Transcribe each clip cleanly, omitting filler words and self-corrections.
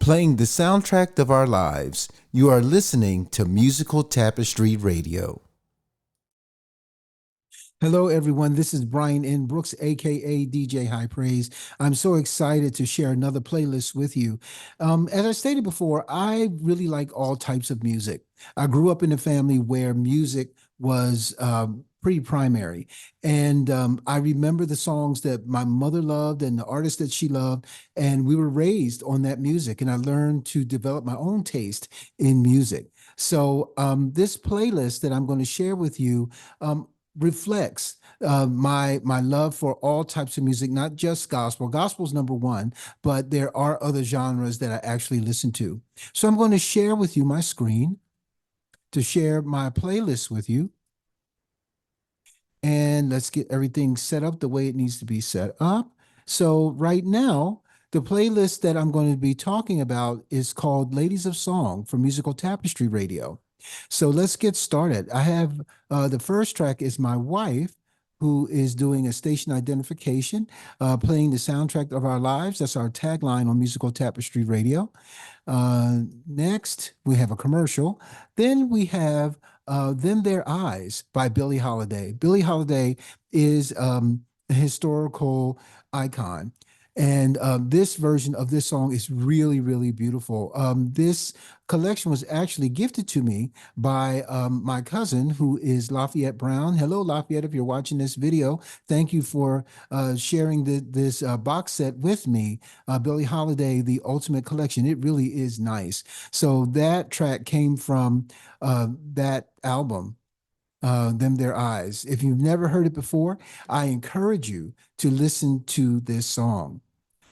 playing the soundtrack of our lives. You are listening to Musical Tapestry Radio. Hello, everyone. This is Brian N. Brooks, aka DJ High Praise. I'm so excited to share another playlist with you. As I stated before, I really like all types of music. I grew up in a family where music was pretty primary. And I remember the songs that my mother loved and the artists that she loved. And we were raised on that music. And I learned to develop my own taste in music. So this playlist that I'm going to share with you reflects my love for all types of music, not just gospel. Gospel's number one, but there are other genres that I actually listen to. So I'm going to share with you my screen to share my playlist with you. And let's get everything set up the way it needs to be set up. So right now, the playlist that I'm going to be talking about is called Ladies of Song for Musical Tapestry Radio. So let's get started. I have the first track is my wife, who is doing a station identification, playing the soundtrack of our lives. That's our tagline on Musical Tapestry Radio. Next, we have a commercial. Then we have Them Their Eyes by Billie Holiday. Billie Holiday is a historical icon. And this version of this song is really, really beautiful. This collection was actually gifted to me by my cousin, who is Lafayette Brown. Hello, Lafayette, if you're watching this video. Thank you for sharing this box set with me. Billie Holiday, The Ultimate Collection. It really is nice. So that track came from that album. Them Their Eyes. If you've never heard it before, I encourage you to listen to this song.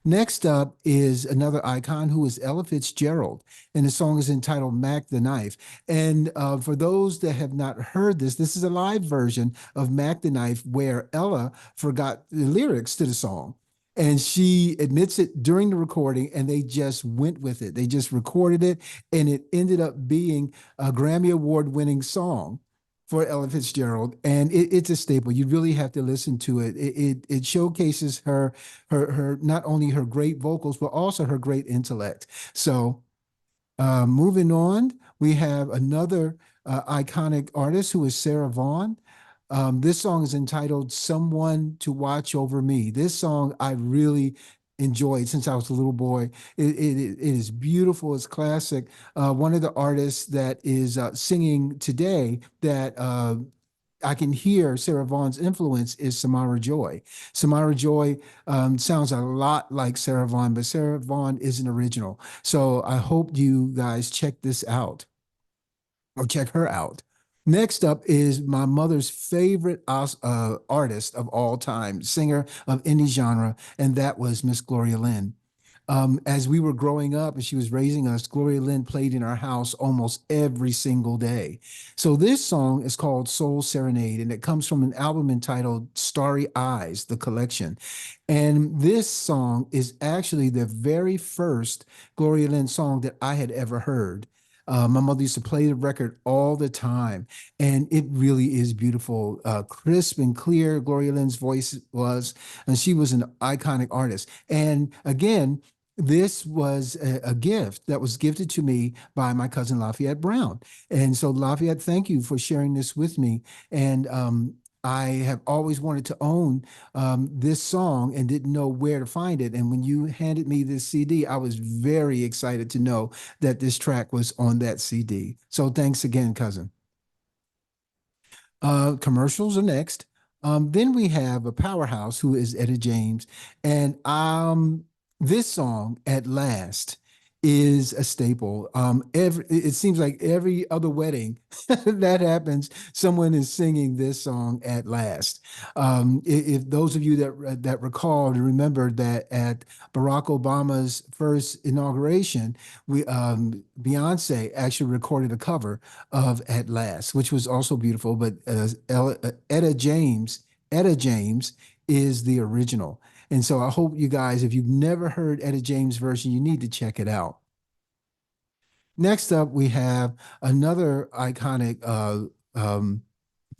Next up is another icon who is Ella Fitzgerald, and the song is entitled Mack the Knife. And for those that have not heard this, this is a live version of Mack the Knife where Ella forgot the lyrics to the song. And she admits it during the recording, and they just went with it. They just recorded it, and it ended up being a Grammy Award-winning song for Ella Fitzgerald, and it's a staple. You really have to listen to it. It showcases her not only her great vocals but also her great intellect. So, moving on, we have another iconic artist who is Sarah Vaughan. This song is entitled "Someone to Watch Over Me." This song I really enjoyed since I was a little boy. It is beautiful. It's classic. One of the artists that is singing today that I can hear Sarah Vaughan's influence is Samara Joy. Samara Joy sounds a lot like Sarah Vaughan, but Sarah Vaughan isn't original. So I hope you guys check this out or check her out. Next up is my mother's favorite artist of all time, singer of any genre, and that was Miss Gloria Lynne. As we were growing up and she was raising us, Gloria Lynne played in our house almost every single day. So this song is called Soul Serenade, and it comes from an album entitled Starry Eyes, the collection. And this song is actually the very first Gloria Lynne song that I had ever heard. My mother used to play the record all the time, and it really is beautiful, crisp and clear. Gloria Lynne's voice was, and she was an iconic artist. And again, this was a gift that was gifted to me by my cousin Lafayette Brown. And so, Lafayette, thank you for sharing this with me. And I have always wanted to own this song and didn't know where to find it. And when you handed me this CD, I was very excited to know that this track was on that CD. So thanks again, cousin. Commercials are next. Then we have a powerhouse who is Etta James. And this song, At Last, is a staple. It seems like every other wedding that happens, someone is singing this song At Last. If those of you that recall and remember that at Barack Obama's first inauguration, Beyonce actually recorded a cover of At Last, which was also beautiful. But Etta James is the original. And so I hope you guys, if you've never heard Etta James' version, you need to check it out. Next up, we have another iconic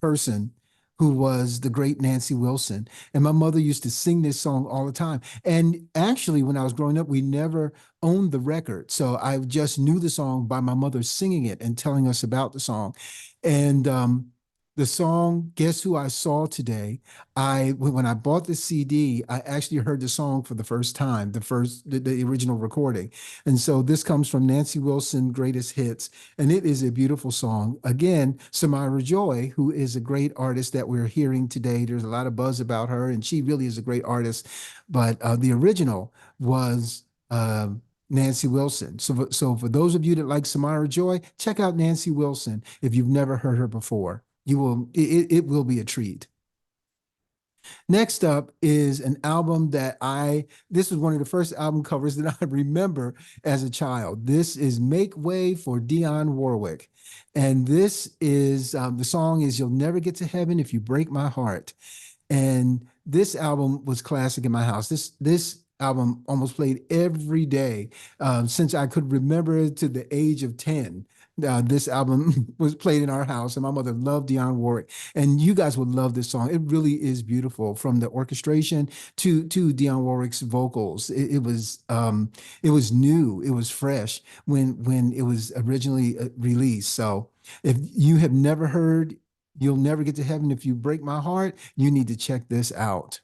person who was the great Nancy Wilson. And my mother used to sing this song all the time. And actually, when I was growing up, we never owned the record. So I just knew the song by my mother singing it and telling us about the song. And the song, Guess Who I Saw Today? When I bought the CD, I actually heard the song for the first time, the original recording. And so this comes from Nancy Wilson Greatest Hits, and it is a beautiful song. Again, Samira Joy, who is a great artist that we're hearing today. There's a lot of buzz about her, and she really is a great artist. But the original was Nancy Wilson. So for those of you that like Samira Joy, check out Nancy Wilson if you've never heard her before. It will be a treat. Next up is an album that this was one of the first album covers that I remember as a child. This is Make Way for Dionne Warwick. And this is, the song is You'll Never Get to Heaven If You Break My Heart. And this album was classic in my house. This album almost played every day since I could remember to the age of 10. This album was played in our house, and my mother loved Dionne Warwick. And you guys would love this song. It really is beautiful, from the orchestration to Dionne Warwick's vocals. It was new, it was fresh when it was originally released. So if you have never heard You'll Never Get to Heaven If You Break My Heart, you need to check this out.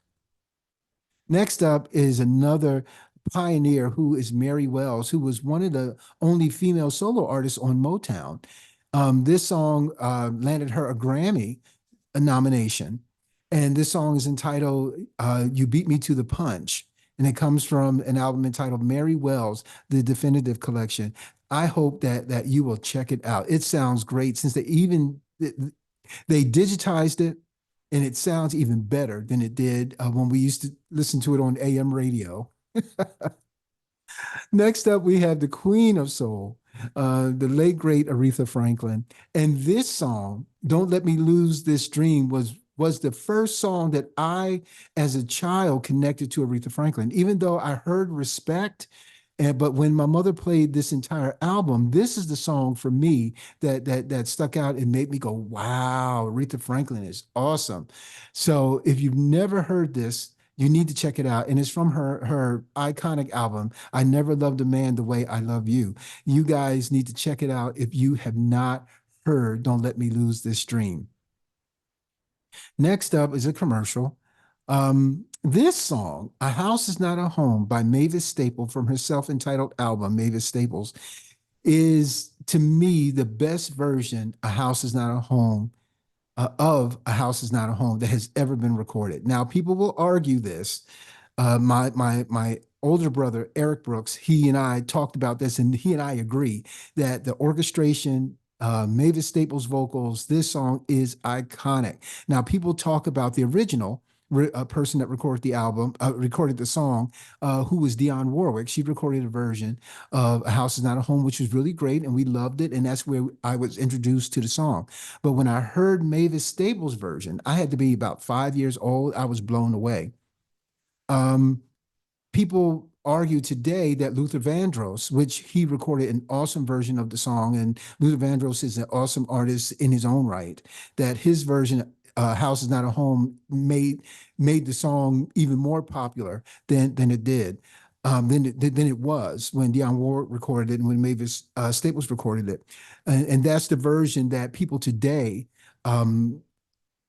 Next up is another pioneer, who is Mary Wells, who was one of the only female solo artists on Motown. This song landed her a Grammy nomination, and this song is entitled You Beat Me to the Punch, and it comes from an album entitled Mary Wells, The Definitive Collection. I hope that you will check it out. It sounds great, since they digitized it, and it sounds even better than it did when we used to listen to it on AM radio. Next up, we have the Queen of Soul, the late great Aretha Franklin. And this song, Don't Let Me Lose This Dream, was the first song that I, as a child, connected to Aretha Franklin. Even though I heard Respect, but when my mother played this entire album, this is the song for me that stuck out and made me go, wow, Aretha Franklin is awesome. So if you've never heard this, you need to check it out. And it's from her iconic album, I Never Loved a Man the Way I Love You. You guys need to check it out if you have not heard Don't Let Me Lose This Dream. Next up is a commercial. This song, A House Is Not a Home by Mavis Staples, from her self-entitled album, Mavis Staples, is to me the best version of A House Is Not a Home that has ever been recorded. Now, people will argue this. My older brother, Eaddy-Brooks, he and I talked about this, and he and I agree that the orchestration, Mavis Staples' vocals, this song is iconic. Now, people talk about the original person that recorded the album, recorded the song, who was Dionne Warwick. She recorded a version of A House Is Not a Home, which was really great, and we loved it, and that's where I was introduced to the song. But when I heard Mavis Staples' version, I had to be about 5 years old. I was blown away. People argue today that Luther Vandross, which he recorded an awesome version of the song, and Luther Vandross is an awesome artist in his own right, that his version, House Is Not a Home, made the song even more popular than it did. Than it was when Dionne Warwick recorded it and when Mavis Staples recorded it. And that's the version that people today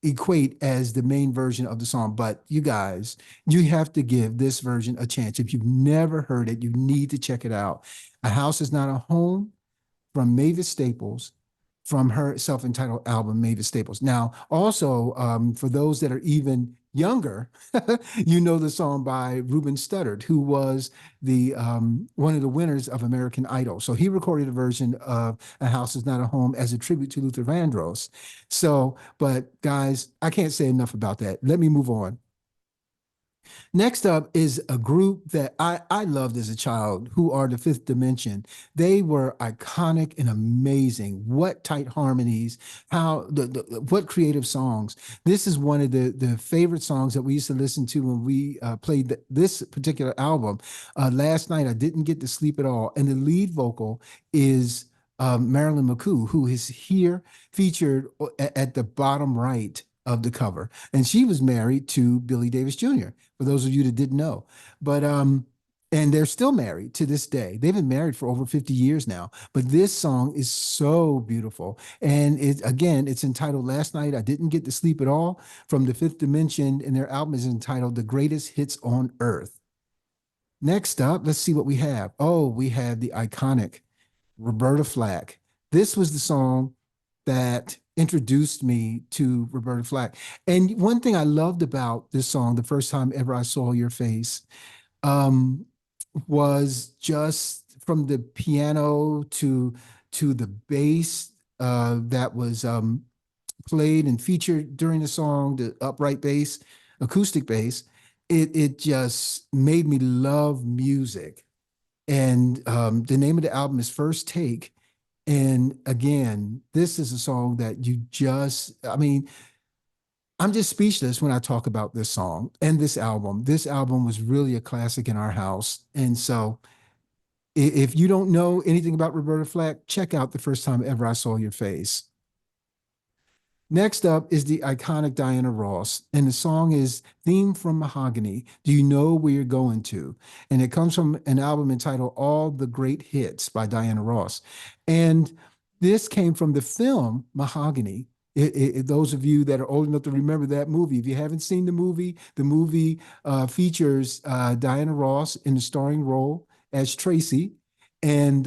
equate as the main version of the song. But you guys, you have to give this version a chance. If you've never heard it, you need to check it out. A House Is Not a Home, from Mavis Staples, from her self-entitled album, Mavis Staples. Now, also, for those that are even younger, you know the song by Ruben Studdard, who was the one of the winners of American Idol. So he recorded a version of A House Is Not a Home as a tribute to Luther Vandross. So, but guys, I can't say enough about that. Let me move on. Next up is a group that I loved as a child, who are the Fifth Dimension. They were iconic and amazing. What tight harmonies, what creative songs. This is one of the favorite songs that we used to listen to when we played this particular album. Last night, I didn't get to sleep at all. And the lead vocal is Marilyn McCoo, who is here featured at the bottom right of the cover. And she was married to Billy Davis Jr., for those of you that didn't know. But and they're still married to this day. They've been married for over 50 years now. But this song is so beautiful. And it again, it's entitled Last Night I Didn't Get to Sleep at All from the Fifth Dimension, and their album is entitled The Greatest Hits on Earth. Next up, let's see what we have. Oh, we have the iconic Roberta Flack. This was the song that introduced me to Roberta Flack. And one thing I loved about this song, the first time ever I saw your face, um, was just from the piano to the bass that was played and featured during the song, the upright bass, acoustic bass. It just made me love music. And the name of the album is First Take. And again, this is a song that you just, I mean, I'm just speechless when I talk about this song and this album. This album was really a classic in our house. And so if you don't know anything about Roberta Flack, check out The First Time Ever I Saw Your Face. Next up is the iconic Diana Ross, and the song is Theme from Mahogany. Do you know where you're going to? And it comes from an album entitled All the Great Hits by Diana Ross. And this came from the film Mahogany. Those of you that are old enough to remember that movie, if you haven't seen the movie features Diana Ross in the starring role as Tracy, and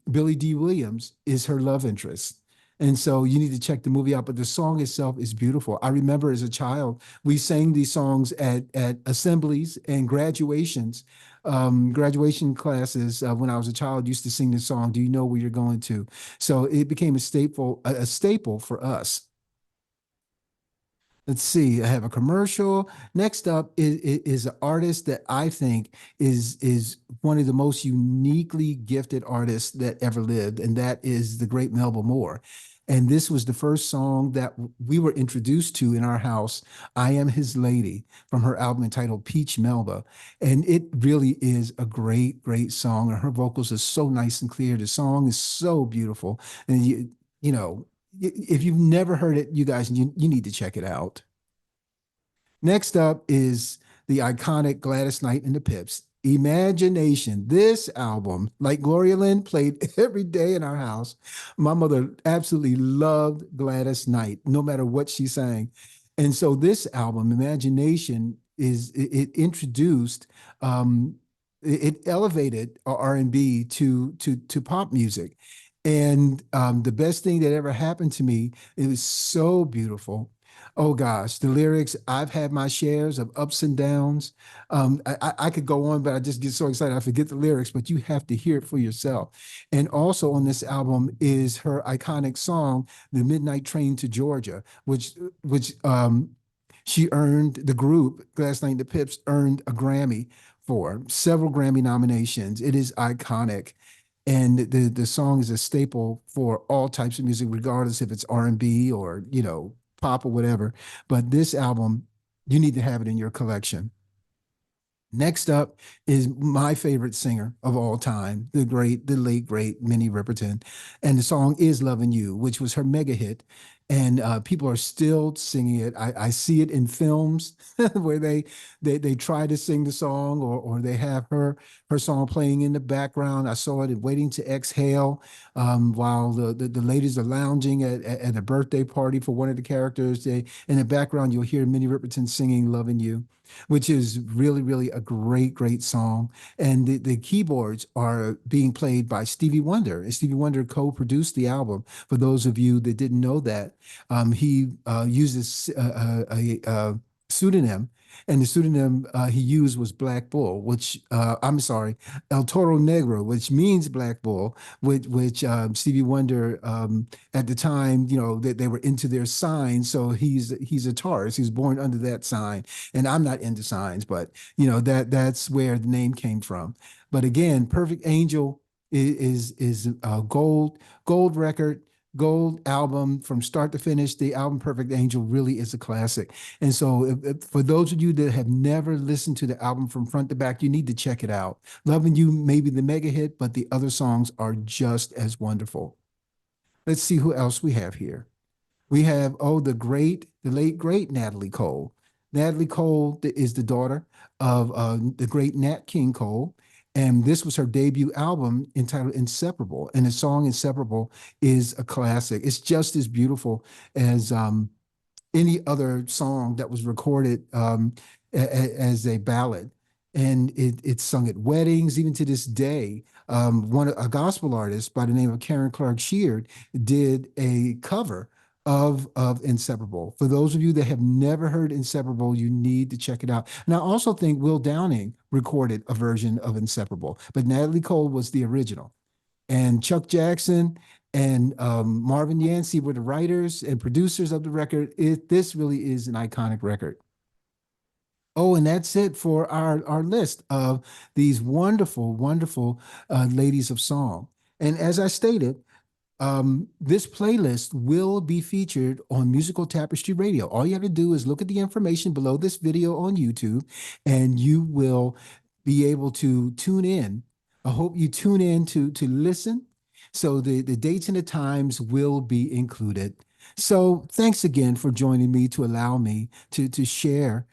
Billie D. Williams is her love interest. And so you need to check the movie out. But the song itself is beautiful. I remember as a child, we sang these songs at assemblies and graduations, graduation classes. When I was a child, used to sing this song, Do You Know Where You're Going to? So it became a staple for us. Let's see. I have a commercial. Next up is an artist that I think is one of the most uniquely gifted artists that ever lived, and that is the great Melba Moore. And this was the first song that we were introduced to in our house, I Am His Lady, from her album entitled Peach Melba. And it really is a great, great song. And her vocals are so nice and clear. The song is so beautiful. And you know, if you've never heard it, you guys, you need to check it out. Next up is the iconic Gladys Knight and the Pips. Imagination. This album, like Gloria Lynne, played every day in our house. My mother absolutely loved Gladys Knight, no matter what she sang. And so this album, Imagination, it introduced it elevated R&B to pop music. And the best thing that ever happened to me, it was so beautiful. Oh gosh, the lyrics, I've had my shares of ups and downs. I could go on, but I just get so excited. I forget the lyrics, but you have to hear it for yourself. And also on this album is her iconic song, The Midnight Train to Georgia, which she earned, the group, Glass Knight and the Pips, earned a Grammy for, several Grammy nominations. It is iconic. And the song is a staple for all types of music, regardless if it's R&B or, pop or whatever. But this album, you need to have it in your collection. Next up is my favorite singer of all time, the late, great Minnie Riperton. And the song is Loving You, which was her mega hit. And people are still singing it. I see it in films where they try to sing the song, or they have her song playing in the background. I saw it in Waiting to Exhale, while the ladies are lounging at a birthday party for one of the characters. In the background, you'll hear Minnie Riperton singing Loving You, which is really, really a great, great song. And the keyboards are being played by Stevie Wonder. And Stevie Wonder co-produced the album. For those of you that didn't know that, he uses a pseudonym, and the pseudonym he used was Black Bull, which I'm sorry, El Toro Negro, which means Black Bull, which Stevie Wonder at the time, they were into their sign, so he's a Taurus. He was born under that sign, and I'm not into signs, but that's where the name came from. But again, Perfect Angel is a gold record, gold album from start to finish. The album Perfect Angel really is a classic. And so for those of you that have never listened to the album from front to back, you need to check it out. Loving You may be the mega hit, but the other songs are just as wonderful. Let's see who else we have here. We have, the late great Natalie Cole. Natalie Cole is the daughter of the great Nat King Cole. And this was her debut album entitled Inseparable. And the song Inseparable is a classic. It's just as beautiful as any other song that was recorded as a ballad. And it's sung at weddings, even to this day. A gospel artist by the name of Karen Clark Sheard did a cover of Inseparable. For those of you that have never heard Inseparable, you need to check it out. And I also think Will Downing recorded a version of Inseparable, but Natalie Cole was the original. And Chuck Jackson and Marvin Yancey were the writers and producers of the record. This really is an iconic record. Oh, and that's it for our list of these wonderful, wonderful ladies of song. And as I stated, this playlist will be featured on Musical Tapestry Radio. All you have to do is look at the information below this video on YouTube, and you will be able to tune in. I hope you tune in to listen. So the dates and the times will be included. So thanks again for joining me to allow me to share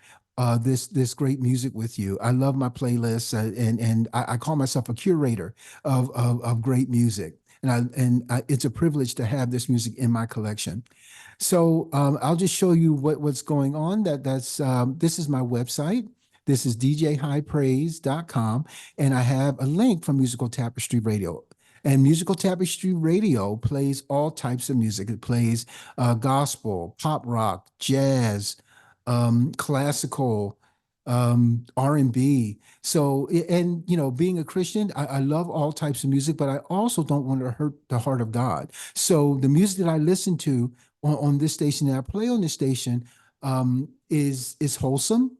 this great music with you. I love my playlists, and I call myself a curator of great music. It's a privilege to have this music in my collection. So I'll just show you what's going on. This is my website. This is djhighpraise.com, and I have a link from Musical Tapestry Radio. And Musical Tapestry Radio plays all types of music. It plays gospel, pop rock, jazz, classical, R&B. So, and being a Christian, I love all types of music, but I also don't want to hurt the heart of God. So the music that I listen to on this station, that I play on this station, is wholesome,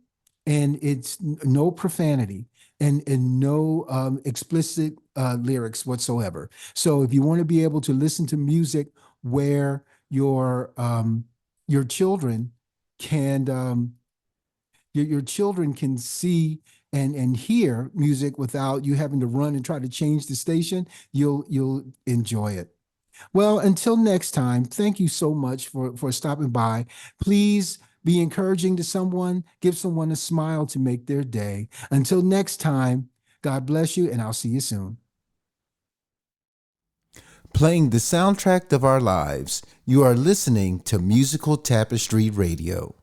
and it's no profanity and no explicit lyrics whatsoever. So if you want to be able to listen to music where your children can your children can see and hear music without you having to run and try to change the station, you'll enjoy it. Well, until next time, thank you so much for stopping by. Please be encouraging to someone, give someone a smile to make their day. Until next time, God bless you, and I'll see you soon. Playing the soundtrack of our lives, you are listening to Musical Tapestry Radio.